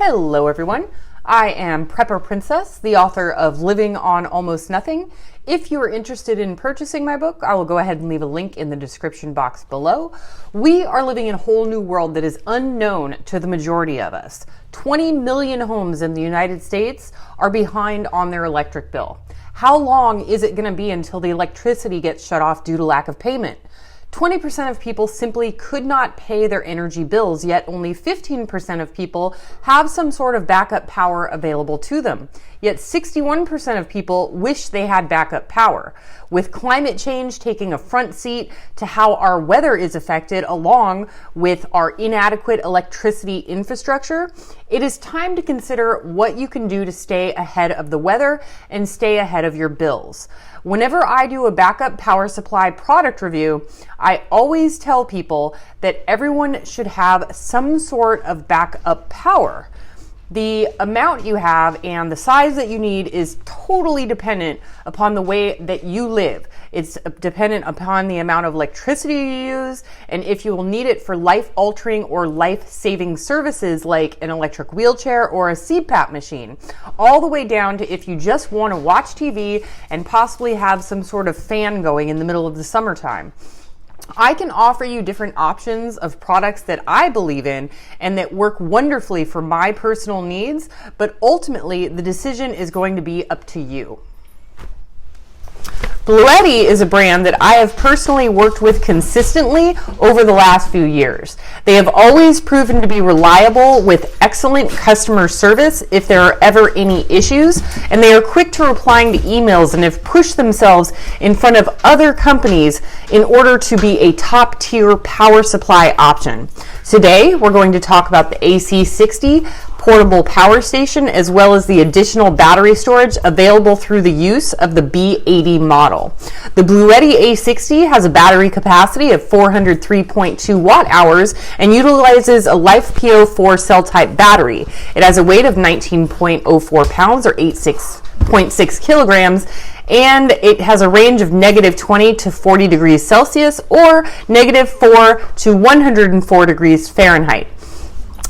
Hello everyone, I am Prepper Princess, the author of Living on Almost Nothing. If you are interested in purchasing my book, I will go ahead and leave a link in the description box below. We are living in a whole new world that is unknown to the majority of us. 20 million homes in the United States are behind on their electric bill. How long is it going to be until the electricity gets shut off due to lack of payment? 20% of people simply could not pay their energy bills, yet only 15% of people have some sort of backup power available to them. Yet 61% of people wish they had backup power. With climate change taking a front seat to how our weather is affected, along with our inadequate electricity infrastructure, it is time to consider what you can do to stay ahead of the weather and stay ahead of your bills. Whenever I do a backup power supply product review, I always tell people that everyone should have some sort of backup power. The amount you have and the size that you need is totally dependent upon the way that you live. It's dependent upon the amount of electricity you use and if you will need it for life-altering or life-saving services like an electric wheelchair or a CPAP machine, all the way down to if you just want to watch TV and possibly have some sort of fan going in the middle of the summertime. I can offer you different options of products that I believe in and that work wonderfully for my personal needs, but ultimately the decision is going to be up to you. Bluetti is a brand that I have personally worked with consistently over the last few years. They have always proven to be reliable with excellent customer service if there are ever any issues, and they are quick to replying to emails and have pushed themselves in front of other companies in order to be a top-tier power supply option. Today, we're going to talk about the AC60 portable power station as well as the additional battery storage available through the use of the B80 model. The Bluetti AC60 has a battery capacity of 403.2 watt hours and utilizes a LiFePO4 cell type battery. It has a weight of 19.04 pounds or 86.6 kilograms, and it has a range of -20 to 40 degrees Celsius or -4 to 104 degrees Fahrenheit.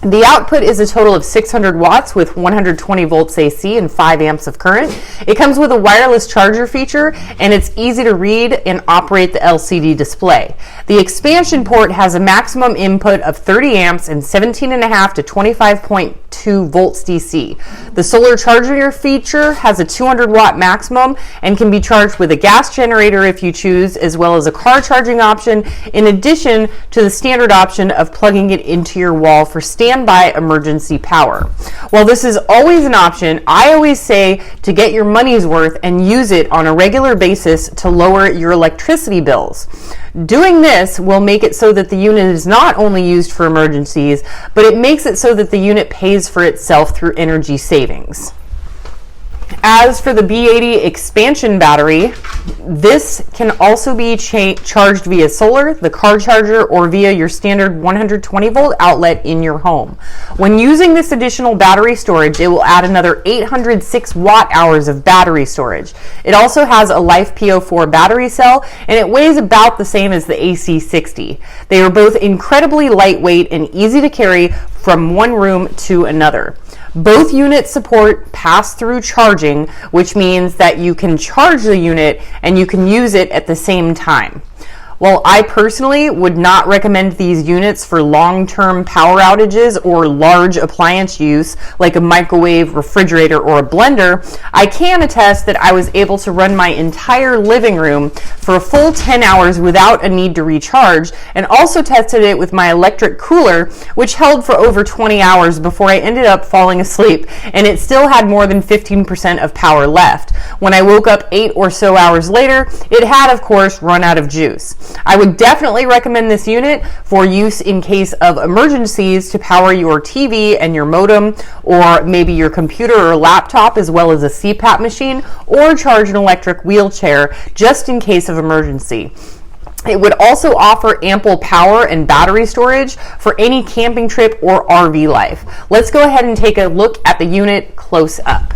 The output is a total of 600 watts with 120 volts AC and 5 amps of current. It comes with a wireless charger feature and it's easy to read and operate the LCD display. The expansion port has a maximum input of 30 amps and 17.5 to 25.2 volts DC. The solar charger feature has a 200 watt maximum and can be charged with a gas generator if you choose, as well as a car charging option, in addition to the standard option of plugging it into your wall for standby emergency power. While this is always an option, I always say to get your money's worth and use it on a regular basis to lower your electricity bills. Doing this will make it so that the unit is not only used for emergencies, but it makes it so that the unit pays for itself through energy savings. As for the B80 expansion battery, this can also be charged via solar, the car charger, or via your standard 120 volt outlet in your home. When using this additional battery storage, it will add another 806 watt hours of battery storage. It also has a LiFePO4 battery cell, and it weighs about the same as the AC60. They are both incredibly lightweight and easy to carry from one room to another. Both units support pass-through charging, which means that you can charge the unit and you can use it at the same time. While I personally would not recommend these units for long-term power outages or large appliance use like a microwave, refrigerator, or a blender, I can attest that I was able to run my entire living room for a full 10 hours without a need to recharge, and also tested it with my electric cooler, which held for over 20 hours before I ended up falling asleep, and it still had more than 15% of power left. When I woke up 8 or so hours later, it had, of course, run out of juice. I would definitely recommend this unit for use in case of emergencies to power your TV and your modem, or maybe your computer or laptop, as well as a CPAP machine, or charge an electric wheelchair just in case of emergency. It would also offer ample power and battery storage for any camping trip or RV life. Let's go ahead and take a look at the unit close up.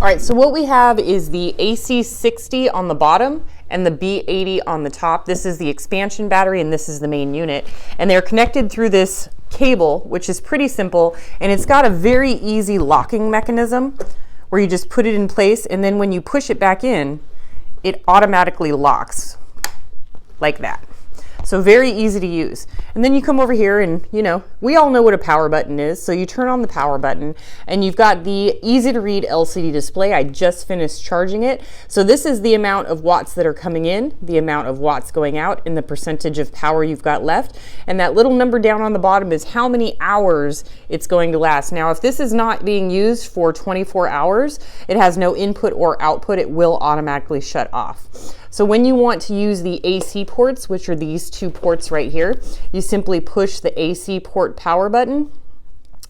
All right, so what we have is the AC60 on the bottom and the B80 on the top. This is the expansion battery and this is the main unit. And they're connected through this cable, which is pretty simple, and it's got a very easy locking mechanism where you just put it in place, and then when you push it back in, it automatically locks like that. So very easy to use. And then you come over here and, you know, we all know what a power button is. So you turn on the power button and you've got the easy to read LCD display. I just finished charging it. So this is the amount of watts that are coming in, the amount of watts going out, and the percentage of power you've got left. And that little number down on the bottom is how many hours it's going to last. Now, if this is not being used for 24 hours, it has no input or output. It will automatically shut off. So when you want to use the AC ports, which are these two ports right here, you simply push the AC port power button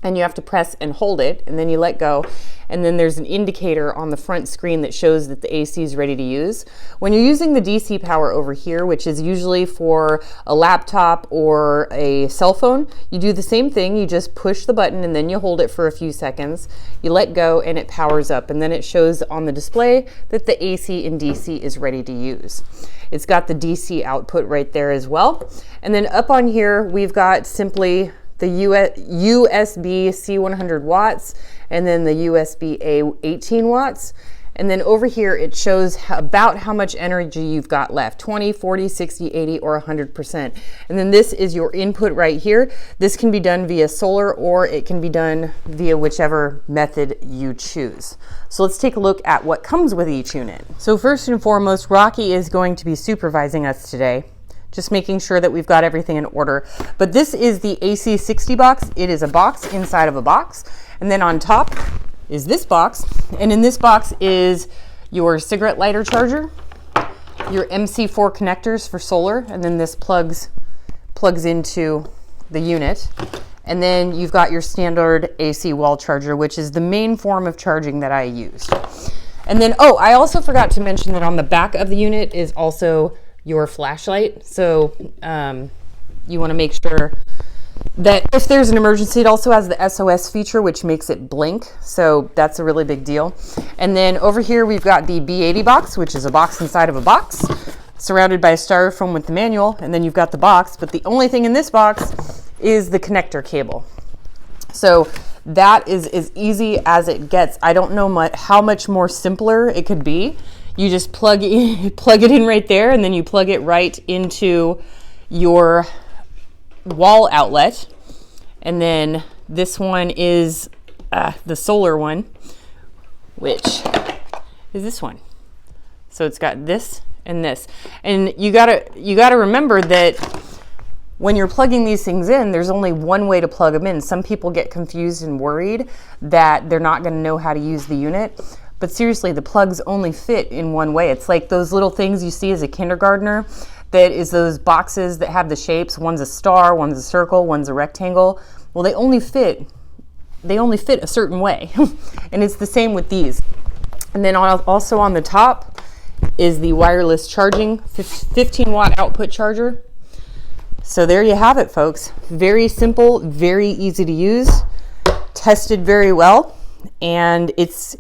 and you have to press and hold it, and then you let go, and then there's an indicator on the front screen that shows that the AC is ready to use. When you're using the DC power over here, which is usually for a laptop or a cell phone, you do the same thing. You just push the button and then you hold it for a few seconds, you let go, and it powers up, and then it shows on the display that the AC in DC is ready to use. It's got the DC output right there as well. And then up on here, we've got simply the USB C 100 watts, and then the USB A 18 watts. And then over here, it shows about how much energy you've got left, 20, 40, 60, 80, or 100%. And then this is your input right here. This can be done via solar, or it can be done via whichever method you choose. So let's take a look at what comes with each unit. So first and foremost, Rocky is going to be supervising us today, just making sure that we've got everything in order. But this is the AC60 box. It is a box inside of a box. And then on top is this box. And in this box is your cigarette lighter charger, your MC4 connectors for solar, and then this plugs into the unit. And then you've got your standard AC wall charger, which is the main form of charging that I use. And then, oh, I also forgot to mention that on the back of the unit is also your flashlight. So you want to make sure that if there's an emergency, it also has the SOS feature, which makes it blink. So that's a really big deal. And then over here, we've got the B80 box, which is a box inside of a box, surrounded by a styrofoam with the manual. And then you've got the box, but the only thing in this box is the connector cable. So that is as easy as it gets. I don't know how much more simpler it could be. You just plug it in right there, and then you plug it right into your wall outlet. And then this one is the solar one, which is this one. So it's got this and this. And you gotta remember that when you're plugging these things in, there's only one way to plug them in. Some people get confused and worried that they're not gonna know how to use the unit. But seriously, the plugs only fit in one way. It's like those little things you see as a kindergartner, that is those boxes that have the shapes. One's a star, one's a circle, one's a rectangle. Well, they only fit a certain way. And it's the same with these. And then also on the top is the wireless charging 15 watt output charger. So there you have it, folks. Very simple, very easy to use, tested very well. And it's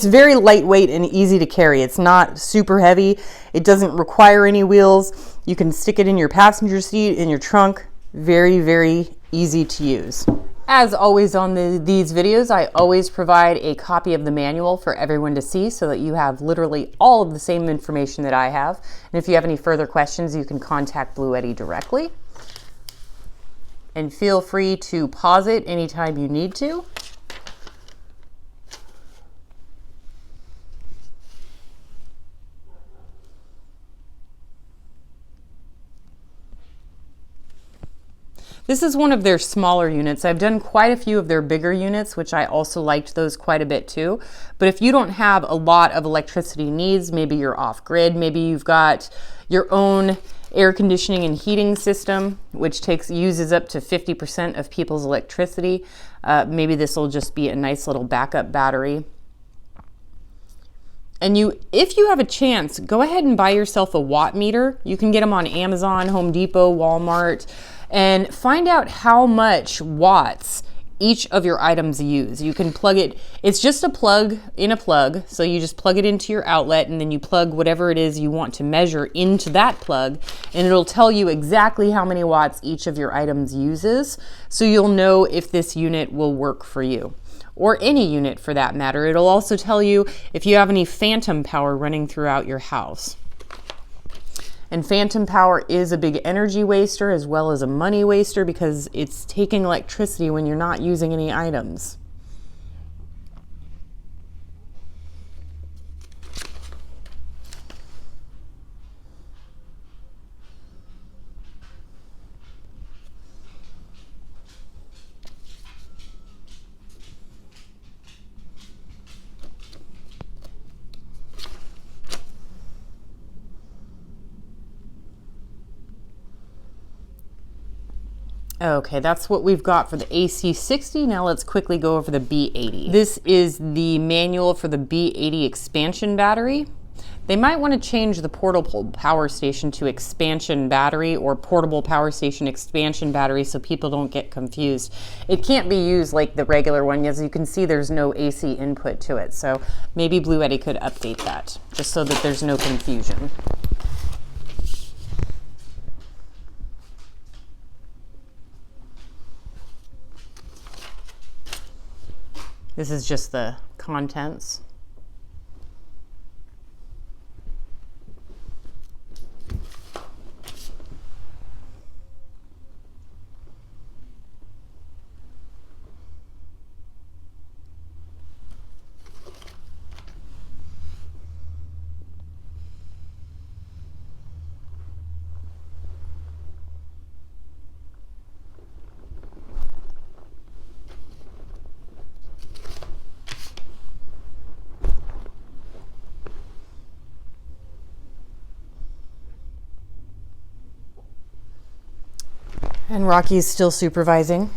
very lightweight and easy to carry. It's not super heavy. It doesn't require any wheels. You can stick it in your passenger seat, in your trunk. Very, very easy to use. As always on these videos, I always provide a copy of the manual for everyone to see so that you have literally all of the same information that I have. And if you have any further questions, you can contact Bluetti directly. And feel free to pause it anytime you need to. This is one of their smaller units. I've done quite a few of their bigger units, which I also liked those quite a bit too. But if you don't have a lot of electricity needs, maybe you're off grid, maybe you've got your own air conditioning and heating system, which uses up to 50% of people's electricity, maybe this will just be a nice little backup battery. And if you have a chance, go ahead and buy yourself a watt meter. You can get them on Amazon, Home Depot, Walmart, and find out how much watts each of your items use. You can plug it, it's just a plug in a plug, so you just plug it into your outlet and then you plug whatever it is you want to measure into that plug, and it'll tell you exactly how many watts each of your items uses, so you'll know if this unit will work for you, or any unit for that matter. It'll also tell you if you have any phantom power running throughout your house. And phantom power is a big energy waster as well as a money waster, because it's taking electricity when you're not using any items. Okay, that's what we've got for the AC60. Now let's quickly go over the B80. This is the manual for the B80 expansion battery. They might want to change the portable power station to expansion battery or portable power station expansion battery so people don't get confused. It can't be used like the regular one. As you can see, there's no AC input to it. So maybe Bluetti could update that just so that there's no confusion. This is just the contents. And Rocky's still supervising.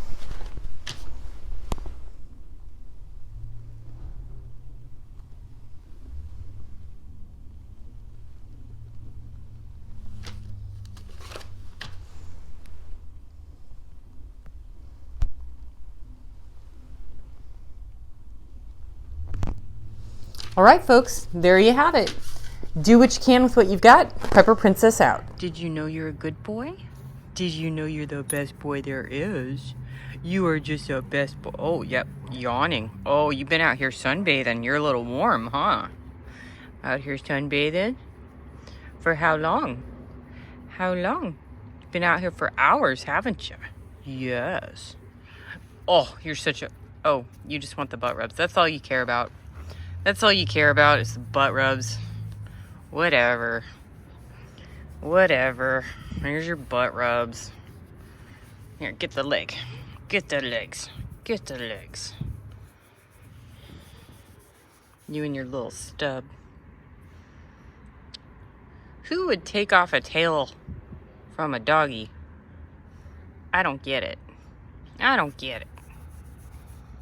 All right, folks, there you have it. Do what you can with what you've got. Pepper Princess out. Did you know you're a good boy? Did you know you're the best boy there is? You are just the best boy. Oh, yep, yawning. Oh, you've been out here sunbathing. You're a little warm, huh? Out here sunbathing? For how long? How long? You've been out here for hours, haven't you? Yes. Oh, you're such a... Oh, you just want the butt rubs. That's all you care about. That's all you care about is the butt rubs. Whatever. Whatever. Here's your butt rubs. Here, get the leg. Get the legs. Get the legs. You and your little stub. Who would take off a tail from a doggy? I don't get it. I don't get it.